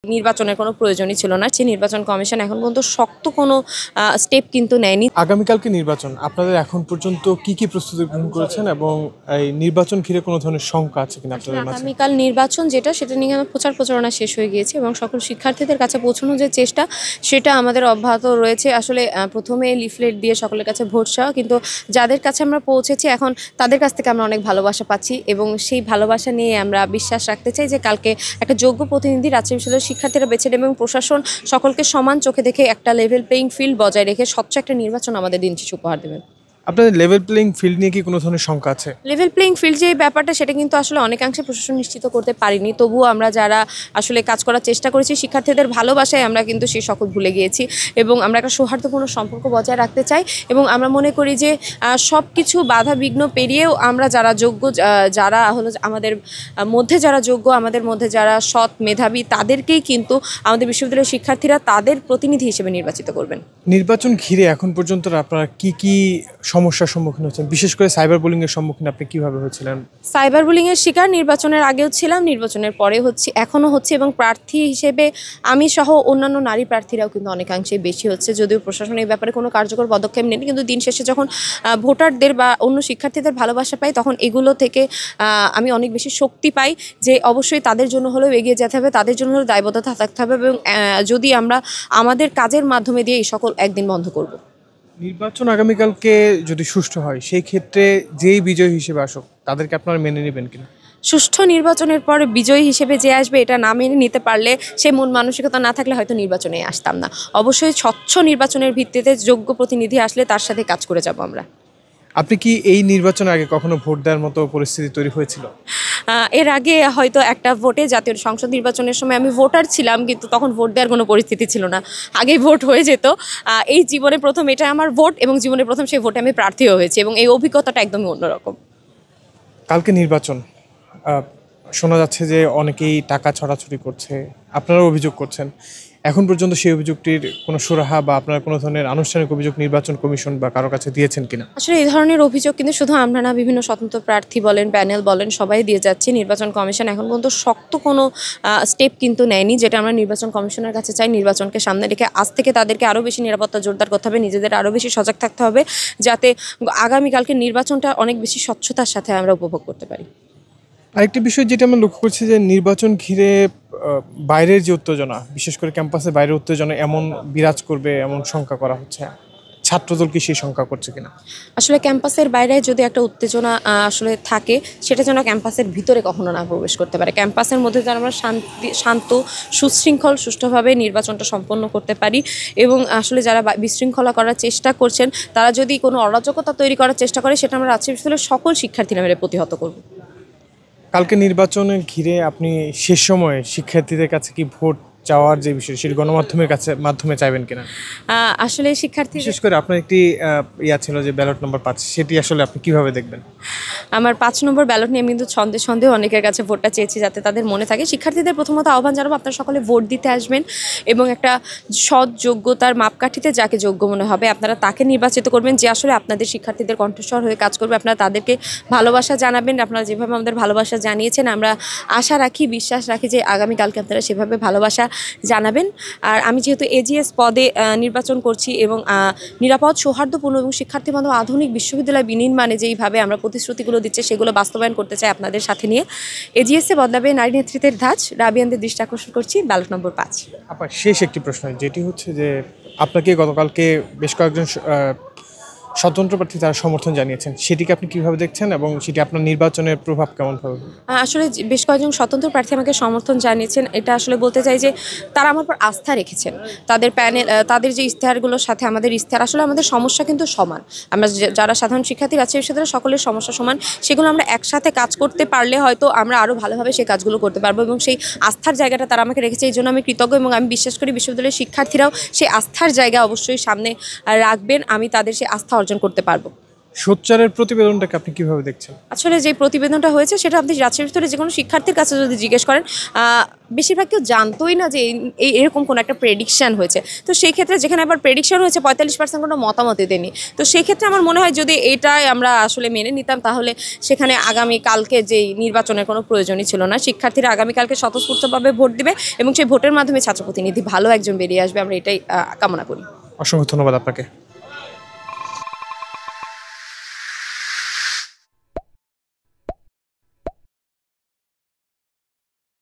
নির্বাচনের কোনো প্রয়োজনই ছিল না। যে নির্বাচন কমিশন এখন পর্যন্ত শক্ত কোনো স্টেপ কিন্তু নেয়নি। আগামীকালকে নির্বাচন, আপনাদের এখন পর্যন্ত কি কি প্রস্তুতি গ্রহণ করেছেন এবং এই নির্বাচন ঘিরে কোনো ধরনের শঙ্কা আছে কিনা আপনাদের মাঝে? আগামীকাল নির্বাচন সেটা নিয়ে আমার প্রচার প্রচারণা শেষ হয়ে গিয়েছে এবং সকল শিক্ষার্থীদের কাছে পৌঁছানোর যে চেষ্টা সেটা আমাদের অব্যাহত রয়েছে। আসলে প্রথমে লিফলেট দিয়ে সকলের কাছে ভোট চাওয়া, কিন্তু যাদের কাছে আমরা পৌঁছেছি এখন তাদের কাছ থেকে আমরা অনেক ভালোবাসা পাচ্ছি এবং সেই ভালোবাসা নিয়ে আমরা বিশ্বাস রাখতে চাই যে কালকে একটা যোগ্য প্রতিনিধি রাজশাহী বিশ্ববিদ্যালয়ের শিক্ষার্থীরা বেছে নেবে এবং প্রশাসন সকলকে সমান চোখে দেখে একটা লেভেল প্লেইং ফিল্ড বজায় রেখে স্বচ্ছ একটা নির্বাচন আমাদের দিন শেষে উপহার দেবেন। আপনাদের লেভেল প্লেইং ফিল্ড নিয়ে কি কোনো ধরনের শঙ্কা আছে? লেভেল প্লেইং ফিল্ড যে ব্যাপারটা সেটা কিন্তু আসলে অনেকাংশে প্রশাসন নিশ্চিত করতে পারিনি, তবুও আমরা যারা আসলে কাজ করার চেষ্টা করেছি শিক্ষার্থীদের ভালোবাসায় আমরা কিন্তু সেই সকল ভুলে গিয়েছি এবং আমরা একটা সৌহার্দ্যপূর্ণ সম্পর্ক বজায় রাখতে চাই এবং আমরা মনে করি যে সব কিছু বাধা বিঘ্ন পেরিয়েও আমরা যারা যোগ্য, যারা হলো আমাদের মধ্যে যারা যোগ্য, আমাদের মধ্যে যারা সৎ মেধাবী, তাদেরকেই কিন্তু আমাদের বিশ্ববিদ্যালয়ের শিক্ষার্থীরা তাদের প্রতিনিধি হিসেবে নির্বাচিত করবেন। নির্বাচন ঘিরে এখন পর্যন্ত আপনারা কি কি সমস্যার সম্মুখীন হচ্ছেন, বিশেষ করে সাইবার বুলিং এর সম্মুখীন আপনি কিভাবে হয়েছিলেন? সাইবার বুলিংয়ের শিকার নির্বাচনের আগেও ছিলাম, নির্বাচনের পরে এখনও হচ্ছে এবং প্রার্থী হিসেবে আমি সহ অন্যান্য নারী প্রার্থীরাও কিন্তু অনেকাংশে বেশি হচ্ছে, যদিও প্রশাসন এই ব্যাপারে কোনো কার্যকর পদক্ষেপ নেয়নি। কিন্তু দিন শেষে যখন ভোটারদের বা অন্য শিক্ষার্থীদের ভালোবাসা পাই তখন এগুলো থেকে আমি অনেক বেশি শক্তি পাই যে অবশ্যই তাদের জন্য হলেও এগিয়ে যেতে হবে, তাদের জন্য হলেও দায়বদ্ধতা থাকতে হবে এবং যদি আমরা আমাদের কাজের মাধ্যমে দিয়ে এই সকল একদিন বন্ধ করব। নির্বাচন আগামীকালকে যদি সুষ্ঠু হয় সেই ক্ষেত্রে যেই বিজয়ী হিসেবে আসুক তাদেরকে আপনারা মেনে নেবেন কিনা? সুষ্ঠু নির্বাচনের পর বিজয়ী হিসেবে যে আসবে এটা না মেনে নিতে পারলে, সে মন মানসিকতা না থাকলে হয়তো নির্বাচনে আসতাম না। অবশ্যই স্বচ্ছ নির্বাচনের ভিত্তিতে যোগ্য প্রতিনিধি আসলে তার সাথে কাজ করে যাব আমরা। আপনি কি এই নির্বাচনের আগে কখনো ভোট দেওয়ার মতো পরিস্থিতি তৈরি হয়েছিল? এর আগে হয়তো একটা ভোটে জাতীয় সংসদ নির্বাচনের সময় আমি ভোটার ছিলাম, কিন্তু তখন ভোট দেওয়ার কোনো পরিস্থিতি ছিল না, আগেই ভোট হয়ে যেত। এই জীবনে প্রথম এটা আমার ভোট এবং জীবনে প্রথম সেই ভোটে আমি প্রার্থীও হয়েছি এবং এই অভিজ্ঞতাটা একদমই অন্যরকম। কালকে নির্বাচন, শোনা যাচ্ছে যে অনেকেই টাকা ছড়াছড়ি করছে, আপনারা অভিযোগ করছেন। এখন পর্যন্ত সেই অভিযোগটির কোনো সুরাহা বা আপনারা কোনো ধরনের আনুষ্ঠানিক অভিযোগ নির্বাচন কমিশন বা কারো কাছে দিয়েছেন কিনা? আসলে এই ধরনের অভিযোগ কিন্তু শুধু আমরা না, বিভিন্ন স্বতন্ত্র প্রার্থী বলেন, প্যানেল বলেন, সবাই দিয়ে যাচ্ছে। নির্বাচন কমিশন এখন পর্যন্ত শক্ত কোনো স্টেপ কিন্তু নেয়নি, যেটা আমরা নির্বাচন কমিশনের কাছে চাই। নির্বাচনকে সামনে রেখে আজ থেকে তাদেরকে আরও বেশি নিরাপত্তা জোরদার করতে হবে, নিজেদের আরও বেশি সজাগ থাকতে হবে, যাতে আগামীকালকে নির্বাচনটা অনেক বেশি স্বচ্ছতার সাথে আমরা উপভোগ করতে পারি। আরেকটি বিষয় যেটা আমরা লক্ষ্য করছি যে নির্বাচন ঘিরে বাইরের যে উত্তেজনা, বিশেষ করে ক্যাম্পাসের বাইরের উত্তেজনা এমন বিরাজ করবে এমন শঙ্কা করা হচ্ছে। ছাত্রদল কি সেই শঙ্কা করছে কিনা? আসলে ক্যাম্পাসের বাইরে যদি একটা উত্তেজনা আসলে থাকে, সেটা যেন ক্যাম্পাসের ভিতরে কখনো না প্রবেশ করতে পারে। ক্যাম্পাসের মধ্যে যেন আমরা শান্ত সুশৃঙ্খল সুষ্ঠুভাবে নির্বাচনটা সম্পন্ন করতে পারি এবং আসলে যারা বিশৃঙ্খলা করার চেষ্টা করছেন তারা যদি কোনো অরাজকতা তৈরি করার চেষ্টা করে, সেটা আমরা রাজশাহী বিশ্ববিদ্যালয়ের সকল শিক্ষার্থীরা মিলে প্রতিহত করব। কালকে নির্বাচনে ঘিরে আপনি শেষ সময়ে শিক্ষার্থীদের কাছে কি ভোট চাওয়ার যে বিষয় সেটি গণমাধ্যমের মাধ্যমে চাইবেন কিনা? আসলে শিক্ষার্থী, বিশেষ করে আপনার একটি ছিল যে ব্যালট নম্বর 5, সেটি আসলে আপনি কিভাবে দেখবেন? আমার 5 নম্বর ব্যালট নিয়ে আমি কিন্তু সন্দেহ অনেকের কাছে ভোটটা চেয়েছি যাতে তাদের মনে থাকে। শিক্ষার্থীদের প্রথমত আহ্বান জানাবো, আপনারা সকলে ভোট দিতে আসবেন এবং একটা সৎ যোগ্যতার মাপকাঠিতে যাকে যোগ্য মনে হবে আপনারা তাকে নির্বাচিত করবেন, যে আসলে আপনাদের শিক্ষার্থীদের কণ্ঠস্বর হয়ে কাজ করবে। আপনারা তাদেরকে ভালোবাসা জানাবেন, আপনারা যেভাবে আমাদের ভালোবাসা জানিয়েছেন আমরা আশা রাখি, বিশ্বাস রাখি যে আগামীকালকে আপনারা সেভাবে ভালোবাসা জানাবেন। আর আমি যেহেতু এজিএস পদে নির্বাচন করছি এবং নিরাপদ, সৌহার্দ্যপূর্ণ এবং শিক্ষার্থী বান্ধব আধুনিক বিশ্ববিদ্যালয় বিনির্মাণে যেইভাবে আমরা প্রতিশ্রুতিগুলো দিচ্ছে সেগুলো বাস্তবায়ন করতে চাই আপনাদের সাথে নিয়ে। এজিএসে বদলাবে নারী নেতৃত্বের ধাঁচ, রাবিয়ানদের দৃষ্টি আকর্ষণ করছি ব্যালট নম্বর 5। আপনার শেষ একটি প্রশ্ন, যেটি হচ্ছে যে আপনাকে গতকালকে বেশ কয়েকজন স্বতন্ত্র প্রার্থী তারা সমর্থন জানিয়েছেন, সেটিকে আপনি কিভাবে দেখছেন এবং সেটি আপনার নির্বাচনের প্রভাব কেমন হবে? আসলে বেশ কয়েকজন স্বতন্ত্র প্রার্থী আমাকে সমর্থন জানিয়েছেন, এটা আসলে বলতে চাই যে তারা আমার উপর আস্থা রেখেছেন। তাদের প্যানেল, তাদের যে ইশতেহারগুলোর সাথে আমাদের ইশতেহার, আসলে আমাদের সমস্যা কিন্তু সমান। আমরা যারা সাধারণ শিক্ষার্থী আছে বিশ্ববিদ্যালয়ের সকলের সমস্যা সমান, সেগুলো আমরা একসাথে কাজ করতে পারলে হয়তো আমরা আরও ভালোভাবে সেই কাজগুলো করতে পারবো এবং সেই আস্থার জায়গাটা তারা আমাকে রেখেছে, এই জন্য আমি কৃতজ্ঞ এবং আমি বিশ্বাস করি বিশ্ববিদ্যালয়ের শিক্ষার্থীরাও সেই আস্থার জায়গা অবশ্যই সামনে রাখবেন, আমি তাদের সেই আস্থা অর্জন করতে পারবো। সোচ্চারের প্রতিবেদনটাকে আপনি কিভাবে দেখছেন? আসলে যে প্রতিবেদনটা হয়েছে সেটা আপনি রাজশাহীর ভিতরে যে কোনো শিক্ষার্থীর কাছে যদি জিজ্ঞেস করেন, বেশিরভাগ কেউ জানতোই না যে এরকম কোনো একটা প্রেডিকশান হয়েছে। তো সেই ক্ষেত্রে যেখানে আবার প্রেডিকশান হয়েছে 45% কোনো মতামতই দেয়নি। তো সেই ক্ষেত্রে আমার মনে হয় যদি এটাই আমরা আসলে মেনে নিতাম তাহলে সেখানে আগামীকালকে যেই নির্বাচনের কোনো প্রয়োজনই ছিল না। শিক্ষার্থীরা আগামীকালকে স্বতঃস্ফূর্তভাবে ভোট দিবে এবং সেই ভোটের মাধ্যমে ছাত্র প্রতিনিধি ভালো একজন বেরিয়ে আসবে, আমরা এটাই কামনা করি। অসংখ্য ধন্যবাদ আপনাকে।